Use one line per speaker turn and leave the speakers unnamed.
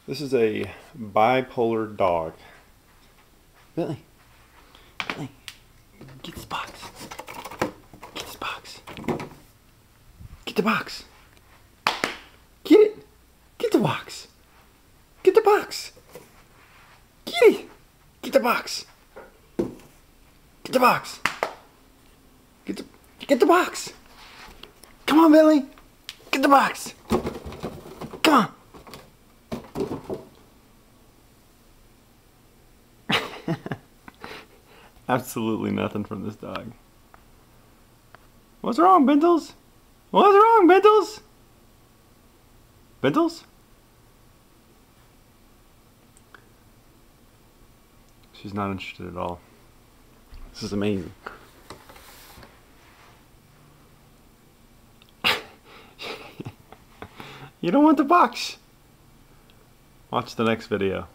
This is a bipolar dog. Billy, Billy, get this box. Get this box. Get the box. Get it. Get the box. Get the box. Get it. Get the box. Get the box. Get the box. Come on, Billy. Get the box. Come on. Absolutely nothing from this dog. What's wrong, Bindles? What's wrong, Bindles? Bindles? She's not interested at all. This is amazing. You don't want the box. Watch the next video.